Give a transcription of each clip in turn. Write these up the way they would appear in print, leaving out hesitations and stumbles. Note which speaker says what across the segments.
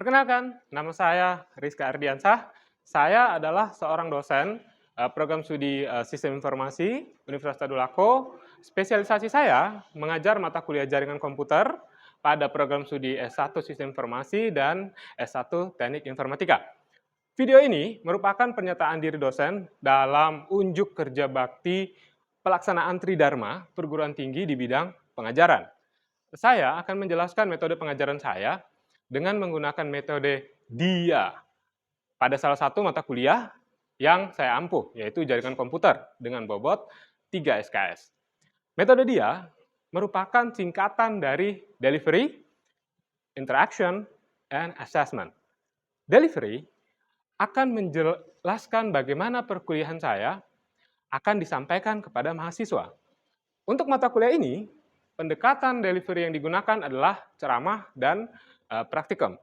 Speaker 1: Perkenalkan, nama saya Rizka Ardiansah. Saya adalah seorang dosen program studi Sistem Informasi Universitas Tadulako. Spesialisasi saya mengajar mata kuliah jaringan komputer pada program studi S1 Sistem Informasi dan S1 Teknik Informatika. Video ini merupakan pernyataan diri dosen dalam unjuk kerja bakti pelaksanaan Tridharma perguruan tinggi di bidang pengajaran. Saya akan menjelaskan metode pengajaran saya dengan menggunakan metode DIA pada salah satu mata kuliah yang saya ampuh, yaitu jaringan komputer dengan bobot 3 SKS. Metode DIA merupakan singkatan dari Delivery, Interaction, and Assessment. Delivery akan menjelaskan bagaimana perkuliahan saya akan disampaikan kepada mahasiswa. Untuk mata kuliah ini, pendekatan delivery yang digunakan adalah ceramah dan praktikum.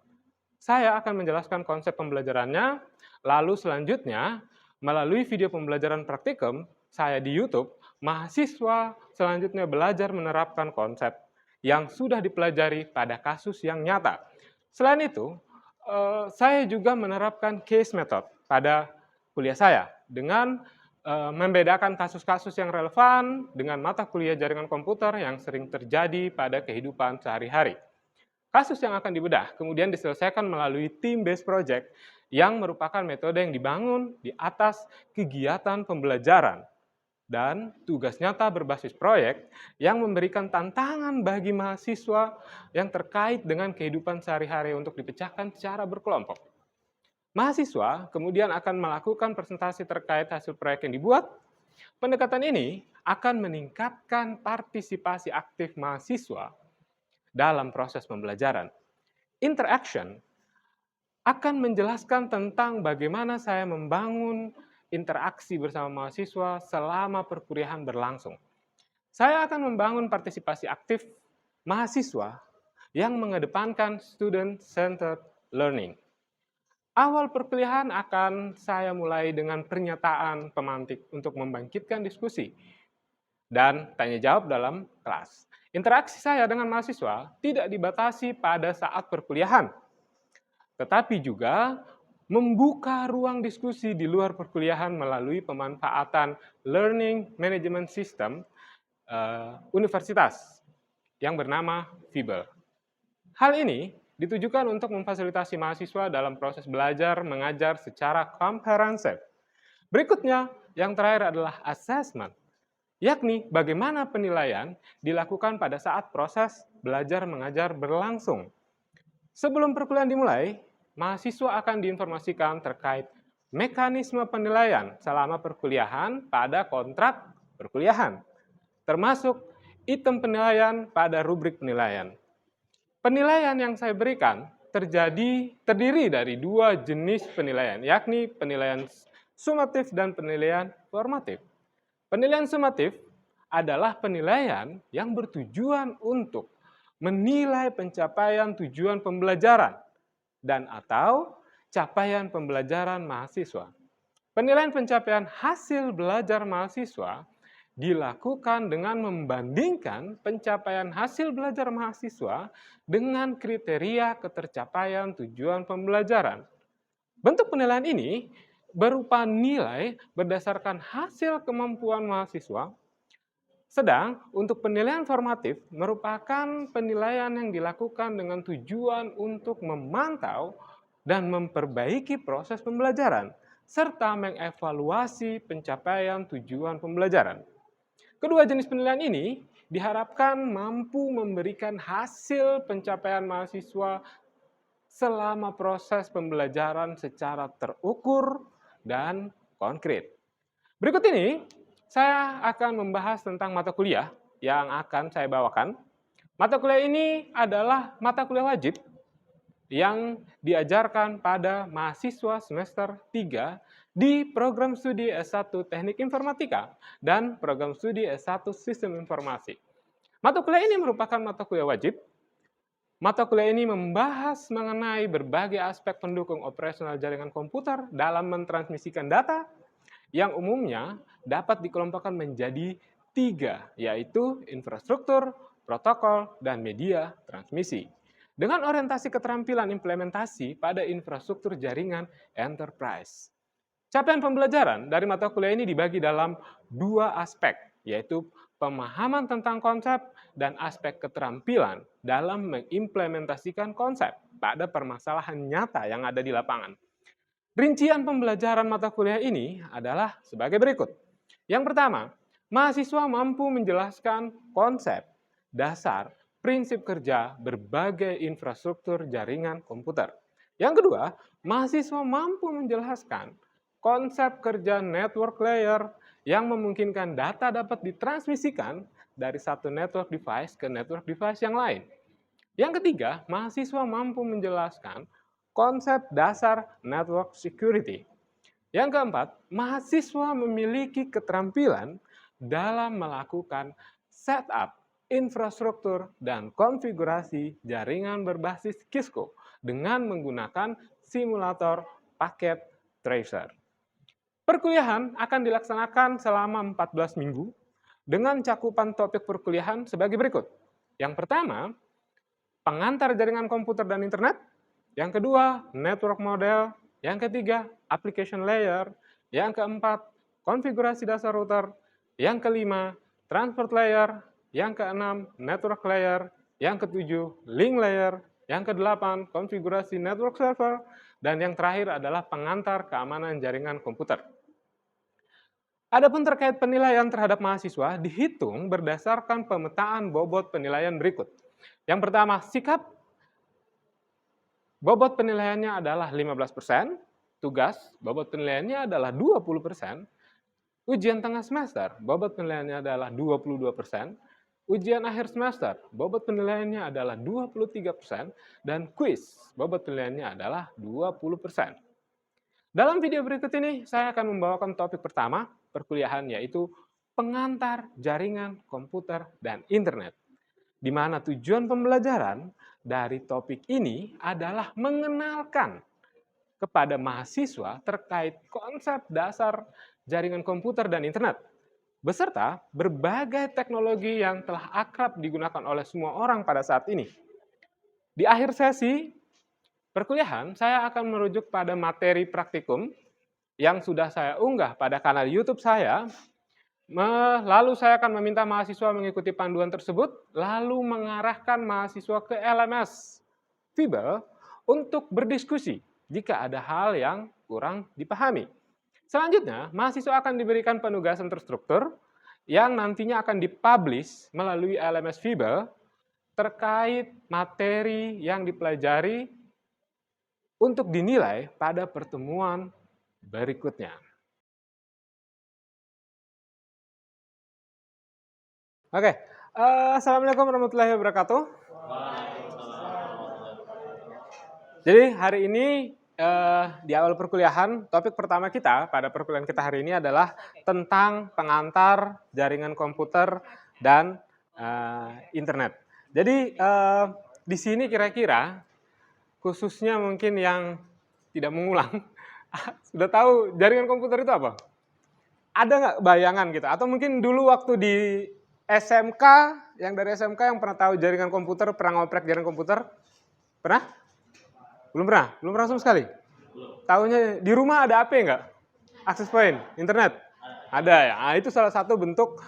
Speaker 1: Saya akan menjelaskan konsep pembelajarannya, lalu selanjutnya melalui video pembelajaran praktikum saya di YouTube, mahasiswa selanjutnya belajar menerapkan konsep yang sudah dipelajari pada kasus yang nyata. Selain itu, saya juga menerapkan case method pada kuliah saya dengan membedakan kasus-kasus yang relevan dengan mata kuliah jaringan komputer yang sering terjadi pada kehidupan sehari-hari. Kasus yang akan dibedah kemudian diselesaikan melalui team-based project yang merupakan metode yang dibangun di atas kegiatan pembelajaran dan tugas nyata berbasis proyek yang memberikan tantangan bagi mahasiswa yang terkait dengan kehidupan sehari-hari untuk dipecahkan secara berkelompok. Mahasiswa kemudian akan melakukan presentasi terkait hasil proyek yang dibuat. Pendekatan ini akan meningkatkan partisipasi aktif mahasiswa dalam proses pembelajaran. Interaction akan menjelaskan tentang bagaimana saya membangun interaksi bersama mahasiswa selama perkuliahan berlangsung. Saya akan membangun partisipasi aktif mahasiswa yang mengedepankan student-centered learning. Awal perkuliahan akan saya mulai dengan pernyataan pemantik untuk membangkitkan diskusi dan tanya jawab dalam kelas. Interaksi saya dengan mahasiswa tidak dibatasi pada saat perkuliahan, tetapi juga membuka ruang diskusi di luar perkuliahan melalui pemanfaatan Learning Management System universitas yang bernama FIBEL. Hal ini ditujukan untuk memfasilitasi mahasiswa dalam proses belajar mengajar secara komprehensif. Berikutnya, yang terakhir adalah assessment, yakni bagaimana penilaian dilakukan pada saat proses belajar mengajar berlangsung. Sebelum perkuliahan dimulai, mahasiswa akan diinformasikan terkait mekanisme penilaian selama perkuliahan pada kontrak perkuliahan, termasuk item penilaian pada rubrik penilaian. Penilaian yang saya berikan terdiri dari dua jenis penilaian, yakni penilaian sumatif dan penilaian formatif. Penilaian sumatif adalah penilaian yang bertujuan untuk menilai pencapaian tujuan pembelajaran dan atau capaian pembelajaran mahasiswa. Penilaian pencapaian hasil belajar mahasiswa dilakukan dengan membandingkan pencapaian hasil belajar mahasiswa dengan kriteria ketercapaian tujuan pembelajaran. Bentuk penilaian ini berupa nilai berdasarkan hasil kemampuan mahasiswa, sedang untuk penilaian formatif merupakan penilaian yang dilakukan dengan tujuan untuk memantau dan memperbaiki proses pembelajaran, serta mengevaluasi pencapaian tujuan pembelajaran. Kedua jenis penilaian ini diharapkan mampu memberikan hasil pencapaian mahasiswa selama proses pembelajaran secara terukur dan konkret. Berikut ini, saya akan membahas tentang mata kuliah yang akan saya bawakan. Mata kuliah ini adalah mata kuliah wajib yang diajarkan pada mahasiswa semester 3 di program studi S1 Teknik Informatika dan program studi S1 Sistem Informasi. Mata kuliah ini merupakan mata kuliah wajib. Mata kuliah ini membahas mengenai berbagai aspek pendukung operasional jaringan komputer dalam mentransmisikan data yang umumnya dapat dikelompokkan menjadi 3, yaitu infrastruktur, protokol, dan media transmisi. dengan orientasi keterampilan implementasi pada infrastruktur jaringan enterprise. Capaian pembelajaran dari mata kuliah ini dibagi dalam dua aspek, yaitu pemahaman tentang konsep dan aspek keterampilan dalam mengimplementasikan konsep pada permasalahan nyata yang ada di lapangan. Rincian pembelajaran mata kuliah ini adalah sebagai berikut. Yang pertama, mahasiswa mampu menjelaskan konsep, dasar, prinsip kerja berbagai infrastruktur jaringan komputer. Yang kedua, mahasiswa mampu menjelaskan konsep kerja network layer yang memungkinkan data dapat ditransmisikan dari satu network device ke network device yang lain. Yang ketiga, mahasiswa mampu menjelaskan konsep dasar network security. Yang keempat, mahasiswa memiliki keterampilan dalam melakukan setup, infrastruktur, dan konfigurasi jaringan berbasis Cisco dengan menggunakan simulator paket tracer. Perkuliahan akan dilaksanakan selama 14 minggu dengan cakupan topik perkuliahan sebagai berikut. Yang pertama, pengantar jaringan komputer dan internet. Yang kedua, network model. Yang ketiga, application layer. Yang keempat, konfigurasi dasar router. Yang kelima, transport layer. Yang keenam, network layer. Yang ketujuh, link layer. Yang kedelapan, konfigurasi network server. Dan yang terakhir adalah pengantar keamanan jaringan komputer. Adapun terkait penilaian terhadap mahasiswa dihitung berdasarkan pemetaan bobot penilaian berikut. Yang pertama, sikap. Bobot penilaiannya adalah 15%, tugas, bobot penilaiannya adalah 20%, ujian tengah semester, bobot penilaiannya adalah 22%, ujian akhir semester, bobot penilaiannya adalah 23%, dan kuis, bobot penilaiannya adalah 20%. Dalam video berikut ini, saya akan membawakan topik pertama, perkuliahan, yaitu pengantar jaringan komputer dan internet, di mana tujuan pembelajaran dari topik ini adalah mengenalkan kepada mahasiswa terkait konsep dasar jaringan komputer dan internet, beserta berbagai teknologi yang telah akrab digunakan oleh semua orang pada saat ini. Di akhir sesi perkuliahan, saya akan merujuk pada materi praktikum yang sudah saya unggah pada kanal YouTube saya. Lalu saya akan meminta mahasiswa mengikuti panduan tersebut, lalu mengarahkan mahasiswa ke LMS Fibel untuk berdiskusi jika ada hal yang kurang dipahami. Selanjutnya, mahasiswa akan diberikan penugasan terstruktur yang nantinya akan dipublish melalui LMS Fibel terkait materi yang dipelajari untuk dinilai pada pertemuan berikutnya. Oke, Assalamualaikum warahmatullahi wabarakatuh. Jadi hari ini di awal perkuliahan, topik pertama kita pada perkuliahan kita hari ini adalah tentang pengantar jaringan komputer dan internet. Jadi di sini kira-kira khususnya mungkin yang tidak mengulang, sudah tahu jaringan komputer itu apa? Ada nggak bayangan gitu? Atau mungkin dulu waktu di SMK, yang dari SMK yang pernah tahu jaringan komputer, pernah ngoprek jaringan komputer? Pernah? Belum pernah? Belum pernah sama sekali? Tahunya di rumah ada AP nggak? Access point, internet? Ada ya? Nah, itu salah satu bentuk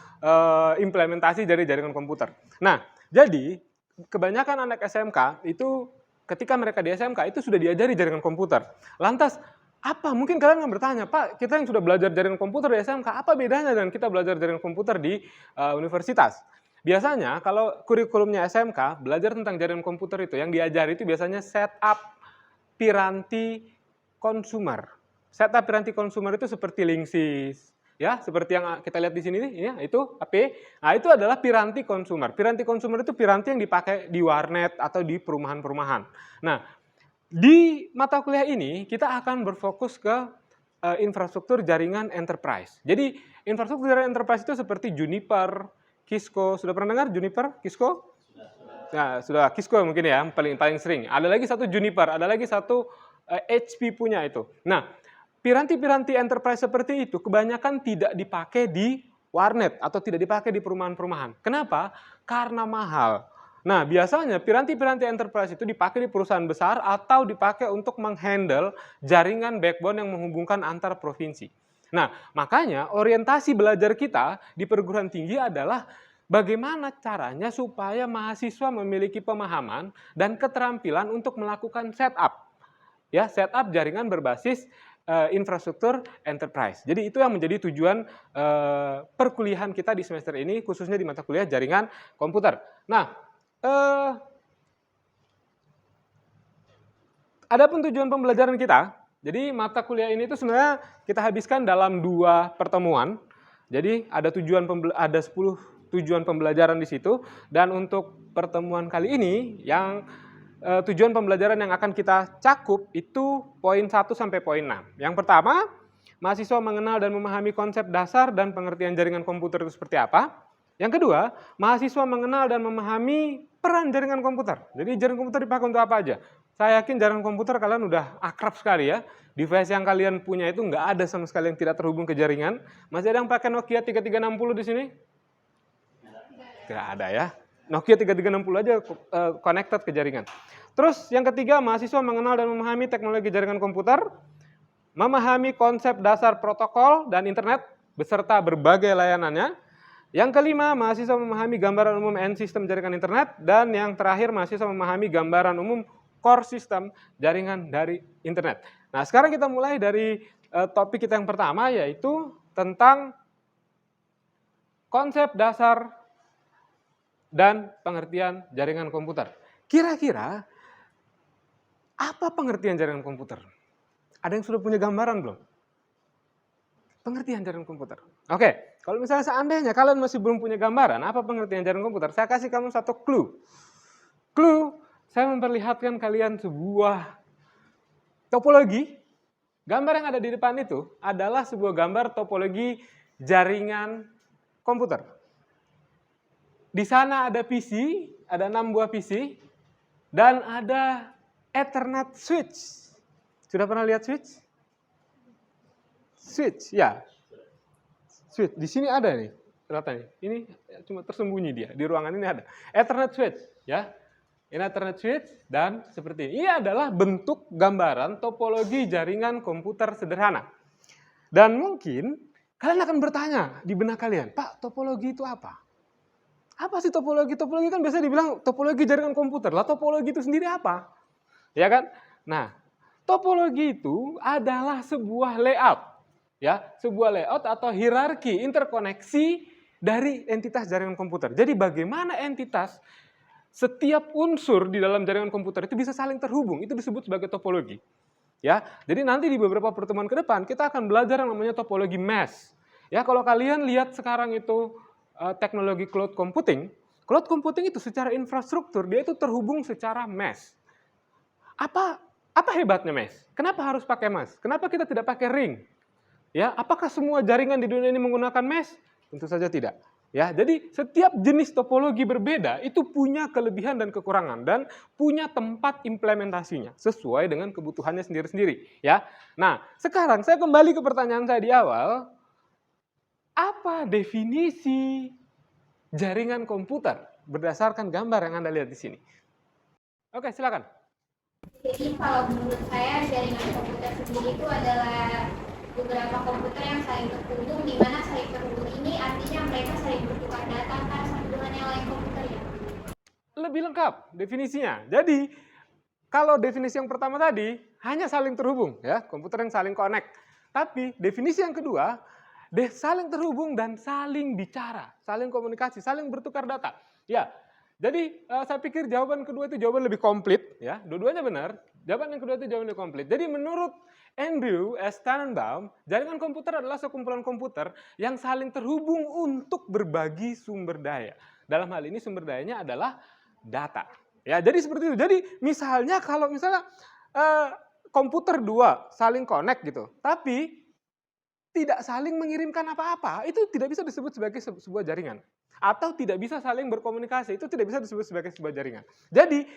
Speaker 1: implementasi dari jaringan komputer. Nah, jadi kebanyakan anak SMK itu ketika mereka di SMK itu sudah diajari jaringan komputer. Lantas, apa? Mungkin kalian yang bertanya, Pak, kita yang sudah belajar jaringan komputer di SMK, apa bedanya dengan kita belajar jaringan komputer di universitas? Biasanya kalau kurikulumnya SMK, belajar tentang jaringan komputer itu, yang diajari itu biasanya setup piranti konsumer. Setup piranti konsumer itu seperti Linksys, ya, seperti yang kita lihat di sini, ya, itu HP. Nah, itu adalah piranti konsumer. Piranti konsumer itu piranti yang dipakai di warnet atau di perumahan-perumahan. Nah, di mata kuliah ini, kita akan berfokus ke infrastruktur jaringan enterprise. Jadi, infrastruktur jaringan enterprise itu seperti Juniper, Cisco. Sudah pernah dengar Juniper, Cisco? Nah, sudah Cisco mungkin ya, paling sering. Ada lagi satu Juniper, ada lagi satu HP punya itu. Nah, piranti-piranti enterprise seperti itu kebanyakan tidak dipakai di warnet atau tidak dipakai di perumahan-perumahan. Kenapa? Karena mahal. Nah, biasanya piranti-piranti enterprise itu dipakai di perusahaan besar atau dipakai untuk menghandle jaringan backbone yang menghubungkan antar provinsi. Nah, makanya orientasi belajar kita di perguruan tinggi adalah bagaimana caranya supaya mahasiswa memiliki pemahaman dan keterampilan untuk melakukan setup. Ya, setup jaringan berbasis infrastruktur enterprise. Jadi itu yang menjadi tujuan perkuliahan kita di semester ini, khususnya di mata kuliah jaringan komputer. Nah, adapun tujuan pembelajaran kita, jadi mata kuliah ini itu sebenarnya kita habiskan dalam 2 pertemuan. Jadi ada 10 tujuan pembelajaran di situ, dan untuk pertemuan kali ini yang tujuan pembelajaran yang akan kita cakup itu poin 1 sampai poin 6. Yang pertama, mahasiswa mengenal dan memahami konsep dasar dan pengertian jaringan komputer itu seperti apa. Yang kedua, mahasiswa mengenal dan memahami peran jaringan komputer. Jadi jaringan komputer dipakai untuk apa aja? Saya yakin jaringan komputer kalian udah akrab sekali ya. Device yang kalian punya itu nggak ada sama sekali yang tidak terhubung ke jaringan. Masih ada yang pakai Nokia 3360 di sini? Tidak ada ya. Nokia 3360 aja connected ke jaringan. Terus yang ketiga, mahasiswa mengenal dan memahami teknologi jaringan komputer, memahami konsep dasar protokol dan internet beserta berbagai layanannya. Yang kelima, mahasiswa memahami gambaran umum end sistem jaringan internet, dan yang terakhir mahasiswa memahami gambaran umum core sistem jaringan dari internet. Nah, sekarang kita mulai dari topik kita yang pertama, yaitu tentang konsep dasar dan pengertian jaringan komputer. Kira-kira apa pengertian jaringan komputer? Ada yang sudah punya gambaran belum? Pengertian jaringan komputer. Oke, kalau misalnya seandainya kalian masih belum punya gambaran apa pengertian jaringan komputer, saya kasih kamu satu clue. Clue, saya memperlihatkan kalian sebuah topologi. Gambar yang ada di depan itu adalah sebuah gambar topologi jaringan komputer. Di sana ada PC, ada 6 buah PC, dan ada Ethernet switch. Sudah pernah lihat switch? Switch, ya. Switch, di sini ada nih, ternyata nih. Ini cuma tersembunyi dia, di ruangan ini ada. Ethernet switch, ya. Ini Ethernet switch, dan seperti ini. Ini adalah bentuk gambaran topologi jaringan komputer sederhana. Dan mungkin kalian akan bertanya di benak kalian, Pak, topologi itu apa? Apa sih topologi? Topologi kan biasa dibilang topologi jaringan komputer. Lah topologi itu sendiri apa? Ya kan? Nah, topologi itu adalah sebuah layout. Ya, sebuah layout atau hierarki interkoneksi dari entitas jaringan komputer. Jadi bagaimana entitas setiap unsur di dalam jaringan komputer itu bisa saling terhubung, itu disebut sebagai topologi. Ya, jadi nanti di beberapa pertemuan ke depan kita akan belajar yang namanya topologi mesh. Ya, kalau kalian lihat sekarang itu teknologi cloud computing itu secara infrastruktur dia itu terhubung secara mesh. Apa hebatnya mesh? Kenapa harus pakai mesh? Kenapa kita tidak pakai ring? Ya, apakah semua jaringan di dunia ini menggunakan mesh? Tentu saja tidak. Ya, jadi setiap jenis topologi berbeda itu punya kelebihan dan kekurangan dan punya tempat implementasinya sesuai dengan kebutuhannya sendiri-sendiri. Ya, nah sekarang saya kembali ke pertanyaan saya di awal. Apa definisi jaringan komputer berdasarkan gambar yang Anda lihat di sini? Oke, silakan.
Speaker 2: Jadi kalau menurut saya jaringan komputer sendiri itu adalah beberapa komputer yang saling terhubung, di mana saling terhubung ini artinya mereka saling bertukar data antara satu dengan yang lain komputer ya.
Speaker 1: Lebih lengkap definisinya. Jadi kalau definisi yang pertama tadi hanya saling terhubung, ya komputer yang saling connect. Tapi definisi yang kedua, saling terhubung dan saling bicara, saling komunikasi, saling bertukar data. Ya, jadi saya pikir jawaban kedua itu jawaban lebih komplit, ya. Dua-duanya benar. Jawaban yang kedua itu jawaban lebih komplit. Jadi menurut Andrew S. Tannenbaum, jaringan komputer adalah sekumpulan komputer yang saling terhubung untuk berbagi sumber daya. Dalam hal ini sumber dayanya adalah data. Ya, jadi seperti itu. Jadi misalnya kalau misalnya komputer dua saling connect gitu, tapi tidak saling mengirimkan apa-apa, itu tidak bisa disebut sebagai sebuah jaringan. Atau tidak bisa saling berkomunikasi, itu tidak bisa disebut sebagai sebuah jaringan. Jadi,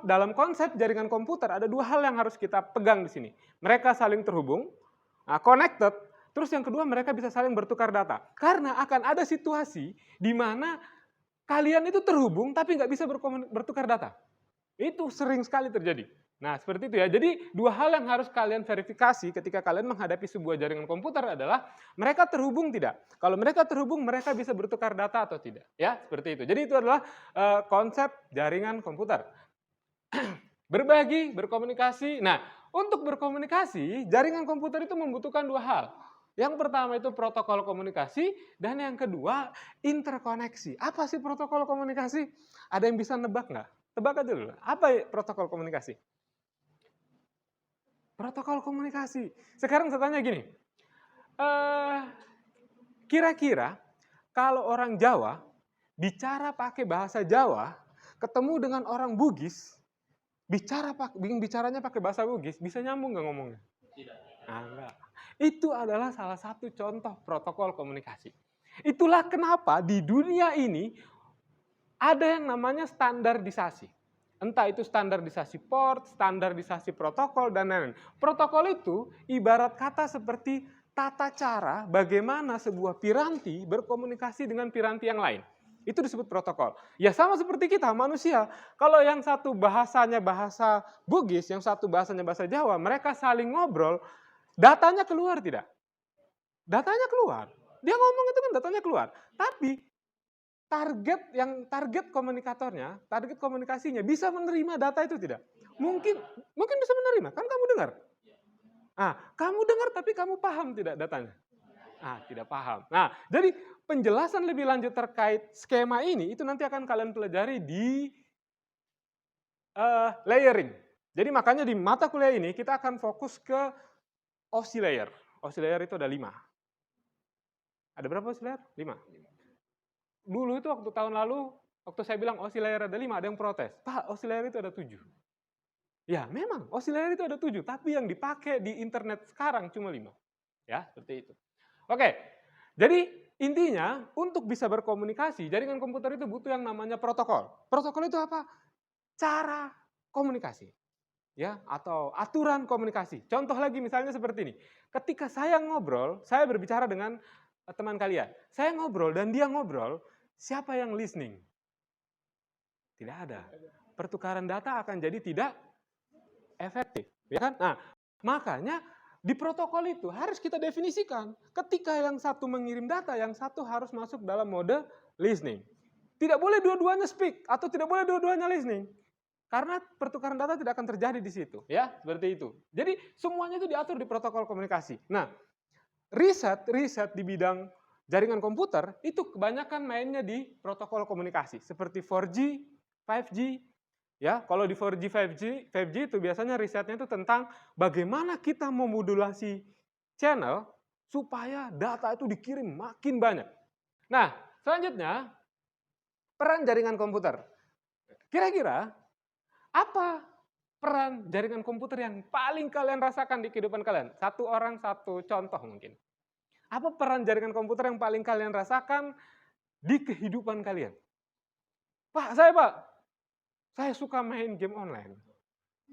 Speaker 1: dalam konsep jaringan komputer ada dua hal yang harus kita pegang di sini. Mereka saling terhubung, connected, terus yang kedua mereka bisa saling bertukar data. Karena akan ada situasi di mana kalian itu terhubung tapi nggak bisa bertukar data. Itu sering sekali terjadi. Nah, seperti itu ya. Jadi, dua hal yang harus kalian verifikasi ketika kalian menghadapi sebuah jaringan komputer adalah mereka terhubung tidak. Kalau mereka terhubung, mereka bisa bertukar data atau tidak. Ya, seperti itu. Jadi, itu adalah konsep jaringan komputer. Berbagi, berkomunikasi. Nah, untuk berkomunikasi, jaringan komputer itu membutuhkan dua hal. Yang pertama itu protokol komunikasi, dan yang kedua interkoneksi. Apa sih protokol komunikasi? Ada yang bisa nebak nggak? Tebak aja dulu. Apa protokol komunikasi? Protokol komunikasi. Sekarang saya tanya gini, kira-kira kalau orang Jawa bicara pakai bahasa Jawa, ketemu dengan orang Bugis, bicaranya pakai bahasa Bugis, bisa nyambung nggak ngomongnya?
Speaker 3: Tidak.
Speaker 1: Nah, enggak. Itu adalah salah satu contoh protokol komunikasi. Itulah kenapa di dunia ini ada yang namanya standarisasi. Entah itu standarisasi port, standarisasi protokol, dan lain-lain. Protokol itu ibarat kata seperti tata cara bagaimana sebuah piranti berkomunikasi dengan piranti yang lain. Itu disebut protokol. Ya sama seperti kita, manusia. Kalau yang satu bahasanya bahasa Bugis, yang satu bahasanya bahasa Jawa, mereka saling ngobrol, datanya keluar tidak? Datanya keluar. Dia ngomong itu kan datanya keluar. Tapi target komunikatornya, target komunikasinya bisa menerima data itu tidak? Mungkin bisa menerima, kan kamu dengar. Kamu dengar tapi kamu paham tidak datanya? Tidak paham. Nah, jadi penjelasan lebih lanjut terkait skema ini itu nanti akan kalian pelajari di layering. Jadi makanya di mata kuliah ini kita akan fokus ke OSI layer. OSI layer itu ada 5. Ada berapa OSI layer? 5. Dulu itu waktu tahun lalu, waktu saya bilang OSI layer ada 5, ada yang protes. Pak, OSI layer itu ada 7. Ya, memang OSI layer itu ada 7, tapi yang dipakai di internet sekarang cuma 5. Ya, seperti itu. Oke, jadi intinya untuk bisa berkomunikasi, jaringan komputer itu butuh yang namanya protokol. Protokol itu apa? Cara komunikasi. Ya, atau aturan komunikasi. Contoh lagi misalnya seperti ini. Ketika saya ngobrol, saya berbicara dengan teman kalian. Saya ngobrol dan dia ngobrol, siapa yang listening? Tidak ada. Pertukaran data akan jadi tidak efektif, ya kan? Nah, makanya di protokol itu harus kita definisikan. Ketika yang satu mengirim data, yang satu harus masuk dalam mode listening. Tidak boleh dua-duanya speak atau tidak boleh dua-duanya listening. Karena pertukaran data tidak akan terjadi di situ, ya, seperti itu. Jadi semuanya itu diatur di protokol komunikasi. Nah, riset di bidang jaringan komputer itu kebanyakan mainnya di protokol komunikasi seperti 4G, 5G. Ya, kalau di 4G, 5G itu biasanya risetnya itu tentang bagaimana kita memodulasi channel supaya data itu dikirim makin banyak. Nah, selanjutnya peran jaringan komputer. Kira-kira apa peran jaringan komputer yang paling kalian rasakan di kehidupan kalian? Satu orang, satu contoh mungkin. Apa peran jaringan komputer yang paling kalian rasakan di kehidupan kalian? Pak, saya suka main game online.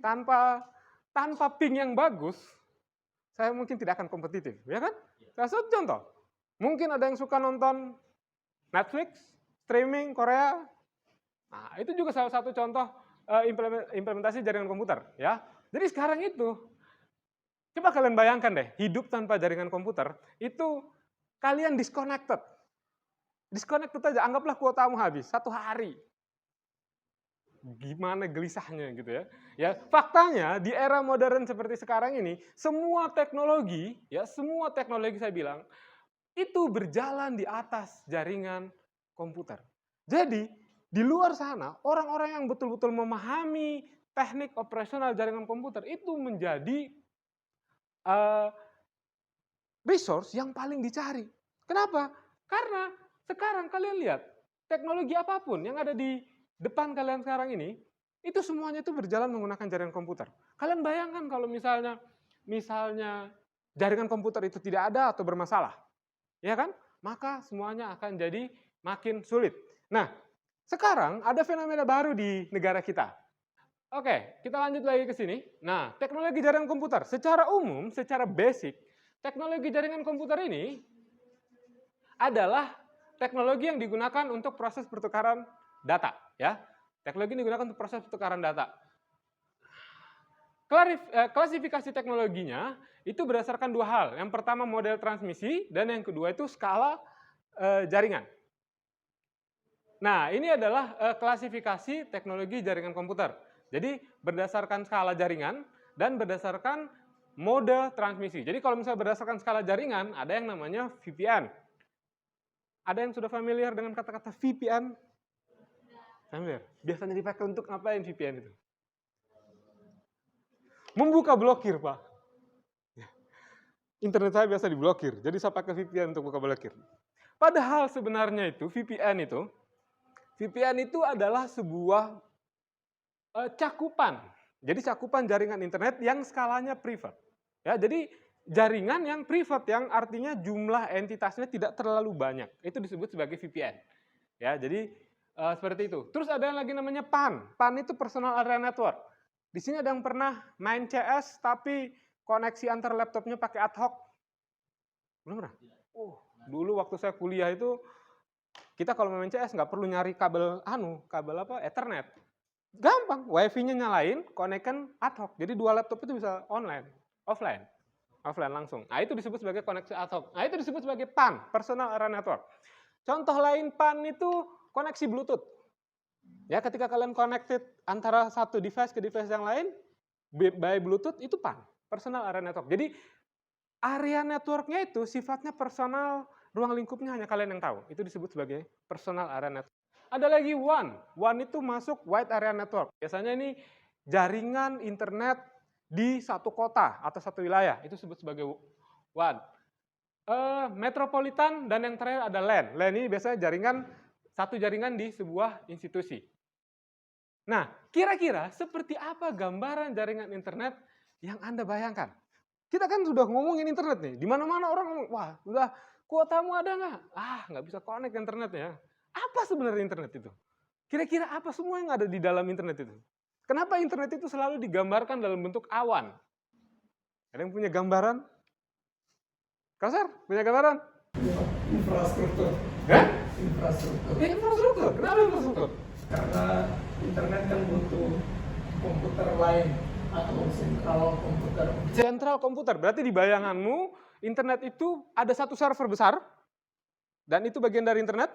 Speaker 1: Tanpa ping yang bagus, saya mungkin tidak akan kompetitif, ya kan? Satu contoh. Mungkin ada yang suka nonton Netflix, streaming Korea. Nah, itu juga salah satu contoh implementasi jaringan komputer, ya. Jadi sekarang itu, coba kalian bayangkan deh, hidup tanpa jaringan komputer, itu kalian disconnected. Disconnected aja, anggaplah kuotamu habis, 1 hari. Gimana gelisahnya gitu ya. Ya, faktanya di era modern seperti sekarang ini, semua teknologi saya bilang, itu berjalan di atas jaringan komputer. Jadi, di luar sana, orang-orang yang betul-betul memahami teknik operasional jaringan komputer itu menjadi resource yang paling dicari. Kenapa? Karena sekarang kalian lihat, teknologi apapun yang ada di depan kalian sekarang ini, itu semuanya itu berjalan menggunakan jaringan komputer. Kalian bayangkan kalau misalnya jaringan komputer itu tidak ada atau bermasalah, ya kan? Maka semuanya akan jadi makin sulit. Nah, sekarang ada fenomena baru di negara kita. Oke, kita lanjut lagi ke sini. Nah, teknologi jaringan komputer. Secara umum, secara basic, teknologi jaringan komputer ini adalah teknologi yang digunakan untuk proses pertukaran data, ya. Teknologi yang digunakan untuk proses pertukaran data. Klasifikasi teknologinya itu berdasarkan dua hal. Yang pertama model transmisi dan yang kedua itu skala jaringan. Nah, ini adalah klasifikasi teknologi jaringan komputer. Jadi berdasarkan skala jaringan dan berdasarkan mode transmisi. Jadi kalau misalnya berdasarkan skala jaringan, ada yang namanya VPN. Ada yang sudah familiar dengan kata-kata VPN? Familiar. Biasanya dipakai untuk ngapain VPN itu? Membuka blokir, Pak. Internet saya biasa diblokir, jadi saya pakai VPN untuk buka blokir. Padahal sebenarnya itu VPN itu adalah sebuah cakupan. Jadi cakupan jaringan internet yang skalanya privat. Ya, jadi jaringan yang privat yang artinya jumlah entitasnya tidak terlalu banyak. Itu disebut sebagai VPN. Ya, jadi seperti itu. Terus ada yang lagi namanya PAN. PAN itu Personal Area Network. Di sini ada yang pernah main CS tapi koneksi antar laptopnya pakai ad hoc? Belum pernah? Dulu waktu saya kuliah itu kita kalau main CS nggak perlu nyari kabel Ethernet. Gampang, wifi-nya nyalain, konekkan ad hoc. Jadi dua laptop itu bisa offline langsung. Nah, itu disebut sebagai koneksi ad hoc. Nah, itu disebut sebagai PAN, Personal Area Network. Contoh lain PAN itu koneksi Bluetooth. Ya, ketika kalian connected antara satu device ke device yang lain, by Bluetooth itu PAN, Personal Area Network. Jadi, area network-nya itu sifatnya personal, ruang lingkupnya hanya kalian yang tahu. Itu disebut sebagai Personal Area Network. Ada lagi WAN. WAN itu masuk Wide Area Network. Biasanya ini jaringan internet di satu kota atau satu wilayah. Itu disebut sebagai WAN. Metropolitan dan yang terakhir ada LAN. LAN ini biasanya satu jaringan di sebuah institusi. Nah, kira-kira seperti apa gambaran jaringan internet yang Anda bayangkan? Kita kan sudah ngomongin internet nih. Di mana-mana orang ngomong, wah, udah kuotamu ada nggak? Nggak bisa connect internet ya. Apa sebenarnya internet itu? Kira-kira apa semua yang ada di dalam internet itu? Kenapa internet itu selalu digambarkan dalam bentuk awan? Ada yang punya gambaran? Kausar, punya gambaran?
Speaker 3: Infrastruktur. Infrastruktur.
Speaker 1: Infrastruktur. Kenapa infrastruktur?
Speaker 3: Karena internet kan butuh komputer lain atau sentral komputer.
Speaker 1: Sentral komputer. Berarti di bayanganmu internet itu ada satu server besar dan itu bagian dari internet?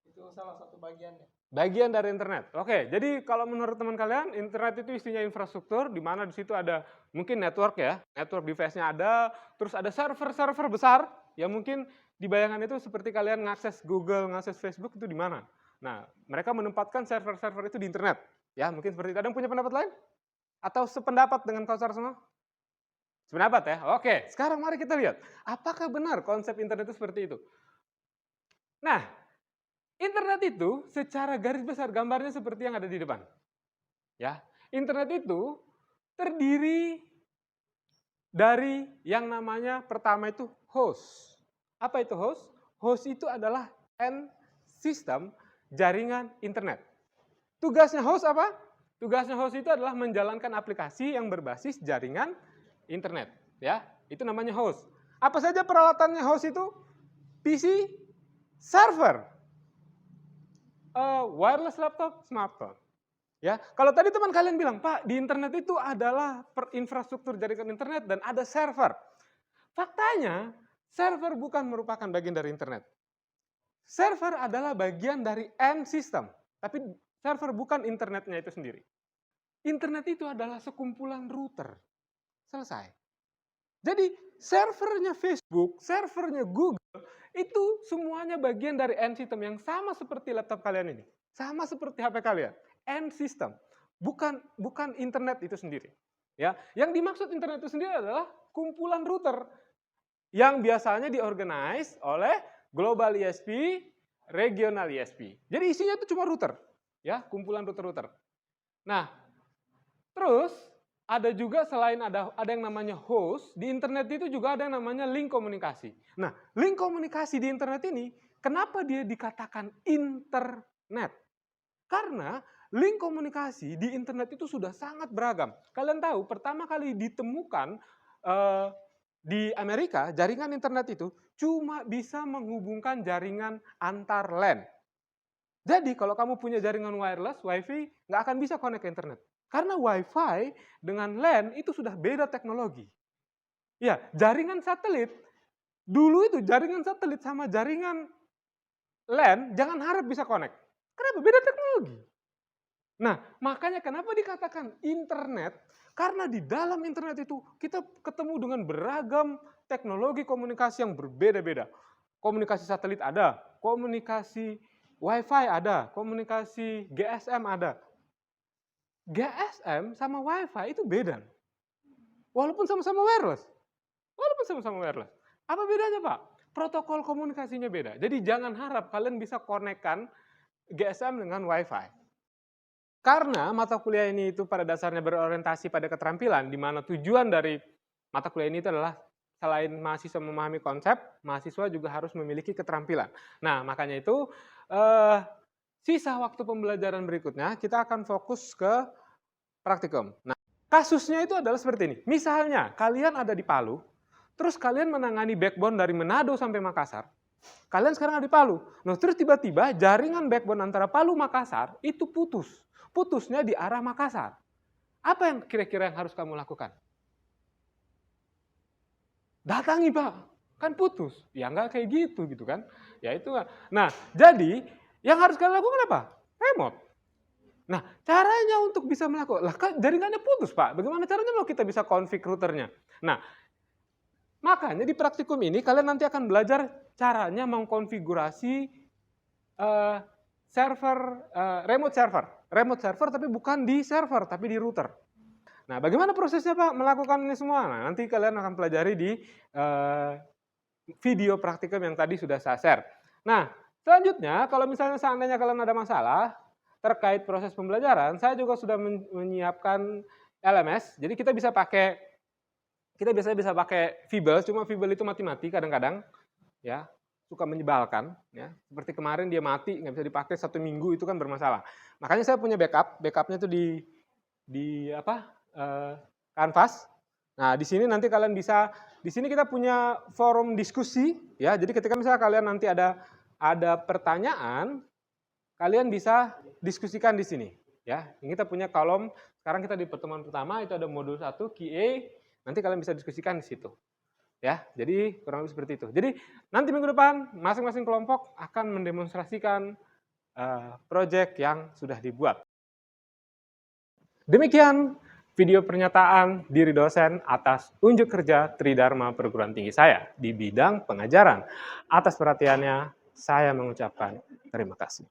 Speaker 3: Itu salah satu bagiannya.
Speaker 1: Bagian dari internet. Oke, jadi kalau menurut teman kalian, internet itu isinya infrastruktur, di mana di situ ada mungkin network ya, network device-nya ada, terus ada server-server besar, yang mungkin di bayangan itu seperti kalian ngakses Google, ngakses Facebook itu di mana. Nah, mereka menempatkan server-server itu di internet. Ya, mungkin seperti itu. Ada yang punya pendapat lain? Atau sependapat dengan Kausar semua? Sependapat ya? Oke, sekarang mari kita lihat. Apakah benar konsep internet itu seperti itu? Nah, internet itu secara garis besar gambarnya seperti yang ada di depan. Ya, internet itu terdiri dari yang namanya pertama itu host. Apa itu host? Host itu adalah end system jaringan internet. Tugasnya host apa? Tugasnya host itu adalah menjalankan aplikasi yang berbasis jaringan internet. Ya, itu namanya host. Apa saja peralatannya host itu? PC, server, wireless laptop, smartphone. Ya, kalau tadi teman kalian bilang, Pak, di internet itu adalah infrastruktur jaringan internet dan ada server. Faktanya, server bukan merupakan bagian dari internet. Server adalah bagian dari end system, tapi server bukan internetnya itu sendiri. Internet itu adalah sekumpulan router. Selesai. Jadi, servernya Facebook, servernya Google, itu semuanya bagian dari end system yang sama seperti laptop kalian ini. Sama seperti HP kalian. End system. Bukan internet itu sendiri. Ya, yang dimaksud internet itu sendiri adalah kumpulan router yang biasanya diorganize oleh global ISP, regional ISP. Jadi isinya itu cuma router. Ya, kumpulan router-router. Nah, terus ada juga selain ada yang namanya host, di internet itu juga ada yang namanya link komunikasi. Nah, link komunikasi di internet ini, kenapa dia dikatakan internet? Karena link komunikasi di internet itu sudah sangat beragam. Kalian tahu, pertama kali ditemukan Di Amerika, jaringan internet itu cuma bisa menghubungkan jaringan antar LAN. Jadi kalau kamu punya jaringan wireless, WiFi, nggak akan bisa connect ke internet. Karena WiFi dengan LAN itu sudah beda teknologi. Ya, jaringan satelit, dulu itu jaringan satelit sama jaringan LAN, jangan harap bisa connect. Kenapa? Beda teknologi. Nah, makanya kenapa dikatakan internet? Karena di dalam internet itu kita ketemu dengan beragam teknologi komunikasi yang berbeda-beda. Komunikasi satelit ada, komunikasi WiFi ada, komunikasi GSM ada. GSM sama WiFi itu beda. Walaupun sama-sama wireless. Walaupun sama-sama wireless. Apa bedanya, Pak? Protokol komunikasinya beda. Jadi jangan harap kalian bisa konekkan GSM dengan WiFi. Karena mata kuliah ini itu pada dasarnya berorientasi pada keterampilan, di mana tujuan dari mata kuliah ini itu adalah selain mahasiswa memahami konsep, mahasiswa juga harus memiliki keterampilan. Nah, makanya itu sisa waktu pembelajaran berikutnya kita akan fokus ke praktikum. Nah, kasusnya itu adalah seperti ini. Misalnya, kalian ada di Palu, terus kalian menangani backbone dari Manado sampai Makassar. Kalian sekarang ada di Palu. Nah, terus tiba-tiba jaringan backbone antara Palu Makassar itu putus. Putusnya di arah Makassar. Apa yang kira-kira yang harus kamu lakukan? Datangi, Pak. Kan putus. Ya nggak kayak gitu kan. Ya itu. Nah, jadi yang harus kalian lakukan apa? Remote. Nah, caranya untuk bisa melakukan, lah kan jaringannya putus, Pak. Bagaimana caranya mau kita bisa config routernya? Nah, makanya di praktikum ini kalian nanti akan belajar caranya mengkonfigurasi remote server tapi bukan di server tapi di router. Nah, bagaimana prosesnya, Pak, melakukan ini semua? Nah, nanti kalian akan pelajari di video praktikum yang tadi sudah saya share. Nah, selanjutnya kalau misalnya seandainya kalian ada masalah terkait proses pembelajaran, saya juga sudah menyiapkan LMS. Jadi kita biasanya bisa pakai Fibel, cuma Fibel itu mati-mati kadang-kadang, ya suka menyebalkan, ya seperti kemarin dia mati nggak bisa dipakai 1 minggu itu kan bermasalah. Makanya saya punya backupnya itu di Canvas. Nah di sini nanti kalian bisa, di sini kita punya forum diskusi, ya jadi ketika misalnya kalian nanti ada pertanyaan, kalian bisa diskusikan di sini, ya. Ini kita punya kolom. Sekarang kita di pertemuan pertama itu ada modul 1 QA. Nanti kalian bisa diskusikan di situ. Ya, jadi kurang lebih seperti itu. Jadi nanti minggu depan masing-masing kelompok akan mendemonstrasikan proyek yang sudah dibuat. Demikian video pernyataan diri dosen atas unjuk kerja Tridharma perguruan tinggi saya di bidang pengajaran. Atas perhatiannya saya mengucapkan terima kasih.